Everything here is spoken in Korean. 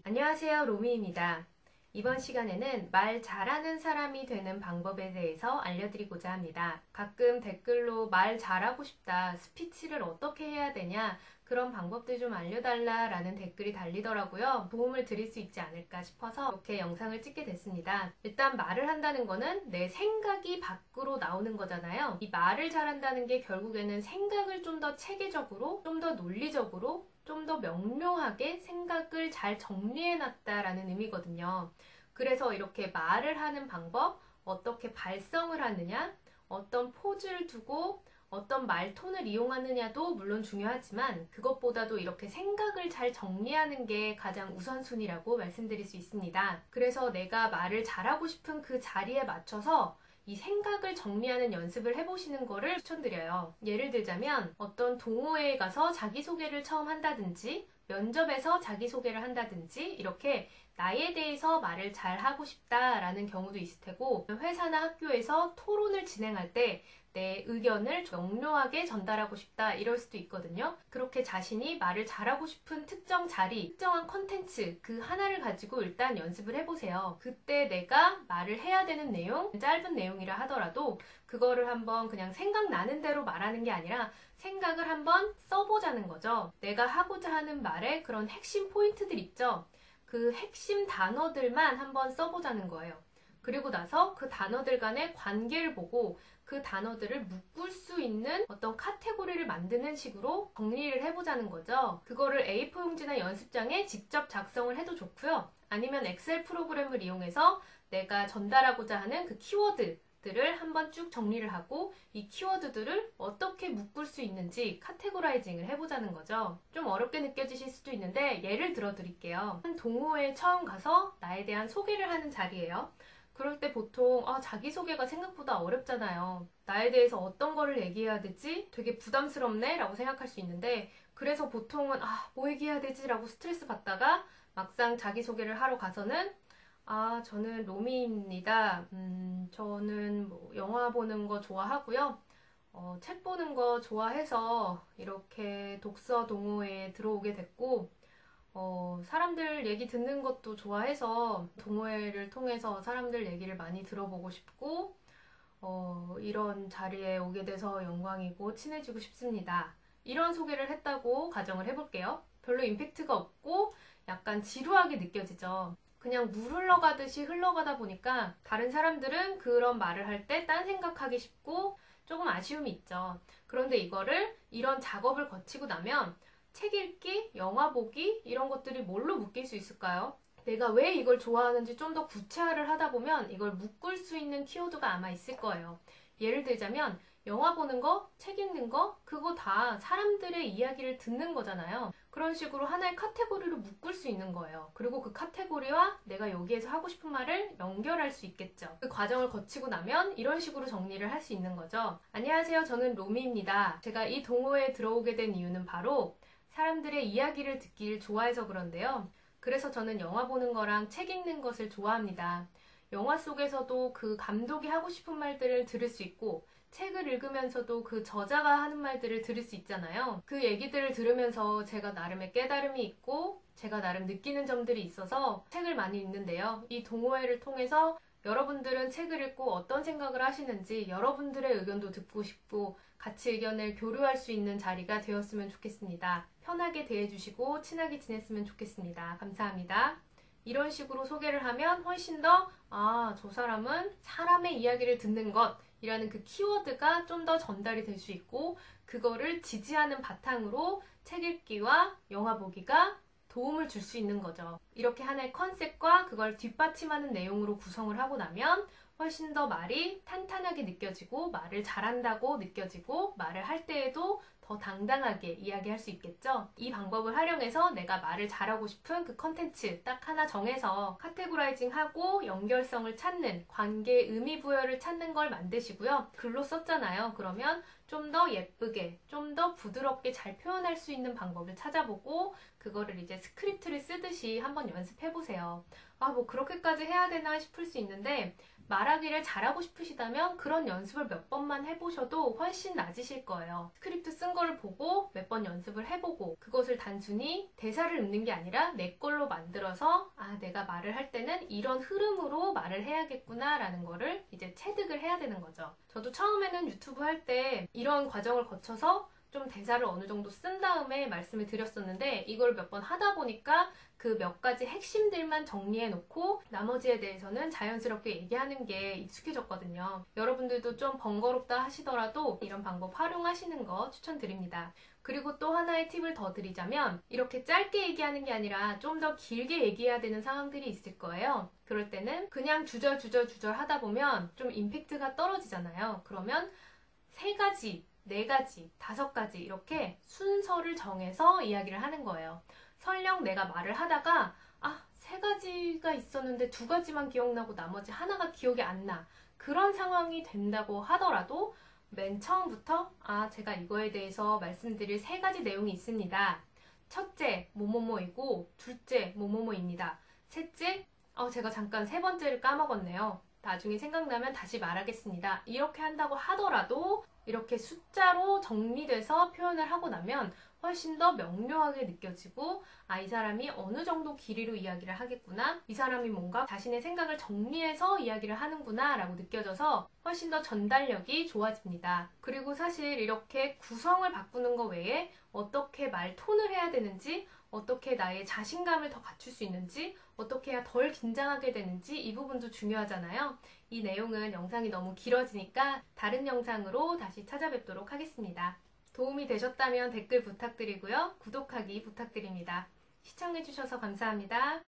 안녕하세요, 로미입니다. 이번 시간에는 말 잘하는 사람이 되는 방법에 대해서 알려드리고자 합니다. 가끔 댓글로 말 잘하고 싶다, 스피치를 어떻게 해야 되냐, 그런 방법들 좀 알려달라 라는 댓글이 달리더라고요. 도움을 드릴 수 있지 않을까 싶어서 이렇게 영상을 찍게 됐습니다. 일단 말을 한다는 거는 내 생각이 밖으로 나오는 거잖아요. 이 말을 잘한다는 게 결국에는 생각을 좀 더 체계적으로, 좀 더 논리적으로, 좀 더 명료하게 생각을 잘 정리해놨다라는 의미거든요. 그래서 이렇게 말을 하는 방법, 어떻게 발성을 하느냐, 어떤 포즈를 두고 어떤 말톤을 이용하느냐도 물론 중요하지만 그것보다도 이렇게 생각을 잘 정리하는 게 가장 우선순위라고 말씀드릴 수 있습니다. 그래서 내가 말을 잘하고 싶은 그 자리에 맞춰서 이 생각을 정리하는 연습을 해보시는 거를 추천드려요. 예를 들자면 어떤 동호회에 가서 자기소개를 처음 한다든지 면접에서 자기소개를 한다든지 이렇게 나에 대해서 말을 잘 하고 싶다라는 경우도 있을 테고 회사나 학교에서 토론을 진행할 때 내 의견을 명료하게 전달하고 싶다 이럴 수도 있거든요. 그렇게 자신이 말을 잘하고 싶은 특정 자리, 특정한 컨텐츠 그 하나를 가지고 일단 연습을 해보세요. 그때 내가 말을 해야 되는 내용, 짧은 내용이라 하더라도 그거를 한번 그냥 생각나는 대로 말하는 게 아니라 생각을 한번 써보자는 거죠. 내가 하고자 하는 말의 그런 핵심 포인트들 있죠. 그 핵심 단어들만 한번 써보자는 거예요. 그리고 나서 그 단어들 간의 관계를 보고 그 단어들을 묶을 수 있는 어떤 카테고리를 만드는 식으로 정리를 해보자는 거죠. 그거를 A4 용지나 연습장에 직접 작성을 해도 좋고요. 아니면 엑셀 프로그램을 이용해서 내가 전달하고자 하는 그 키워드들을 한번 쭉 정리를 하고 이 키워드들을 어떻게 묶을 수 있는지 카테고라이징을 해보자는 거죠. 좀 어렵게 느껴지실 수도 있는데 예를 들어 드릴게요. 한 동호회에 처음 가서 나에 대한 소개를 하는 자리예요. 그럴 때 보통 자기소개가 생각보다 어렵잖아요. 나에 대해서 어떤 거를 얘기해야 되지? 되게 부담스럽네? 라고 생각할 수 있는데 그래서 보통은 뭐 얘기해야 되지? 라고 스트레스 받다가 막상 자기소개를 하러 가서는 저는 로미입니다. 저는 뭐 영화 보는 거 좋아하고요. 책 보는 거 좋아해서 이렇게 독서 동호회에 들어오게 됐고 사람들 얘기 듣는 것도 좋아해서 동호회를 통해서 사람들 얘기를 많이 들어보고 싶고 이런 자리에 오게 돼서 영광이고 친해지고 싶습니다. 이런 소개를 했다고 가정을 해볼게요. 별로 임팩트가 없고 약간 지루하게 느껴지죠. 그냥 물 흘러가듯이 흘러가다 보니까 다른 사람들은 그런 말을 할 때 딴 생각하기 쉽고 조금 아쉬움이 있죠. 그런데 이런 작업을 거치고 나면 책 읽기, 영화 보기 이런 것들이 뭘로 묶일 수 있을까요? 내가 왜 이걸 좋아하는지 좀 더 구체화를 하다 보면 이걸 묶을 수 있는 키워드가 아마 있을 거예요. 예를 들자면 영화 보는 거, 책 읽는 거 그거 다 사람들의 이야기를 듣는 거잖아요. 그런 식으로 하나의 카테고리로 묶을 수 있는 거예요. 그리고 그 카테고리와 내가 여기에서 하고 싶은 말을 연결할 수 있겠죠. 그 과정을 거치고 나면 이런 식으로 정리를 할 수 있는 거죠. 안녕하세요. 저는 로미입니다. 제가 이 동호회에 들어오게 된 이유는 바로 사람들의 이야기를 듣기를 좋아해서 그런데요. 그래서 저는 영화 보는 거랑 책 읽는 것을 좋아합니다. 영화 속에서도 그 감독이 하고 싶은 말들을 들을 수 있고 책을 읽으면서도 그 저자가 하는 말들을 들을 수 있잖아요. 그 얘기들을 들으면서 제가 나름의 깨달음이 있고 제가 나름 느끼는 점들이 있어서 책을 많이 읽는데요. 이 동호회를 통해서 여러분들은 책을 읽고 어떤 생각을 하시는지 여러분들의 의견도 듣고 싶고 같이 의견을 교류할 수 있는 자리가 되었으면 좋겠습니다. 편하게 대해주시고 친하게 지냈으면 좋겠습니다. 감사합니다. 이런 식으로 소개를 하면 훨씬 더 저 사람은 사람의 이야기를 듣는 것 이라는 그 키워드가 좀 더 전달이 될 수 있고 그거를 지지하는 바탕으로 책 읽기와 영화 보기가 도움을 줄 수 있는 거죠. 이렇게 하나의 컨셉과 그걸 뒷받침하는 내용으로 구성을 하고 나면 훨씬 더 말이 탄탄하게 느껴지고 말을 잘한다고 느껴지고 말을 할 때에도 더 당당하게 이야기할 수 있겠죠. 이 방법을 활용해서 내가 말을 잘하고 싶은 그 컨텐츠 딱 하나 정해서 카테고라이징하고 연결성을 찾는 관계 의미 부여를 찾는 걸 만드시고요. 글로 썼잖아요. 그러면 좀 더 예쁘게 좀 더 부드럽게 잘 표현할 수 있는 방법을 찾아보고 그거를 이제 스크립트를 쓰듯이 한번 연습해 보세요. 뭐 그렇게까지 해야 되나 싶을 수 있는데 말하기를 잘하고 싶으시다면 그런 연습을 몇 번만 해보셔도 훨씬 나아지실 거예요. 스크립트 쓴 거를 보고 몇 번 연습을 해보고 그것을 단순히 대사를 읊는 게 아니라 내 걸로 만들어서 내가 말을 할 때는 이런 흐름으로 말을 해야겠구나 라는 거를 이제 체득을 해야 되는 거죠. 저도 처음에는 유튜브 할 때 이런 과정을 거쳐서 좀 대사를 어느 정도 쓴 다음에 말씀을 드렸었는데 이걸 몇 번 하다 보니까 그 몇 가지 핵심들만 정리해 놓고 나머지에 대해서는 자연스럽게 얘기하는 게 익숙해졌거든요. 여러분들도 좀 번거롭다 하시더라도 이런 방법 활용하시는 거 추천드립니다. 그리고 또 하나의 팁을 더 드리자면 이렇게 짧게 얘기하는 게 아니라 좀 더 길게 얘기해야 되는 상황들이 있을 거예요. 그럴 때는 그냥 주절 하다 보면 좀 임팩트가 떨어지잖아요. 그러면 3가지 4가지, 5가지 이렇게 순서를 정해서 이야기를 하는 거예요. 설령 내가 말을 하다가 3가지가 있었는데 2가지만 기억나고 나머지 하나가 기억이 안 나. 그런 상황이 된다고 하더라도 맨 처음부터 제가 이거에 대해서 말씀드릴 3가지 내용이 있습니다. 첫째, 뭐뭐뭐이고 둘째, 뭐뭐뭐입니다. 셋째, 제가 잠깐 3번째를 까먹었네요. 나중에 생각나면 다시 말하겠습니다. 이렇게 한다고 하더라도 이렇게 숫자로 정리돼서 표현을 하고 나면 훨씬 더 명료하게 느껴지고 이 사람이 어느 정도 길이로 이야기를 하겠구나, 이 사람이 뭔가 자신의 생각을 정리해서 이야기를 하는구나 라고 느껴져서 훨씬 더 전달력이 좋아집니다. 그리고 사실 이렇게 구성을 바꾸는 것 외에 어떻게 말 톤을 해야 되는지, 어떻게 나의 자신감을 더 갖출 수 있는지, 어떻게 해야 덜 긴장하게 되는지 이 부분도 중요하잖아요. 이 내용은 영상이 너무 길어지니까 다른 영상으로 다시 찾아뵙도록 하겠습니다. 도움이 되셨다면 댓글 부탁드리고요. 구독하기 부탁드립니다. 시청해주셔서 감사합니다.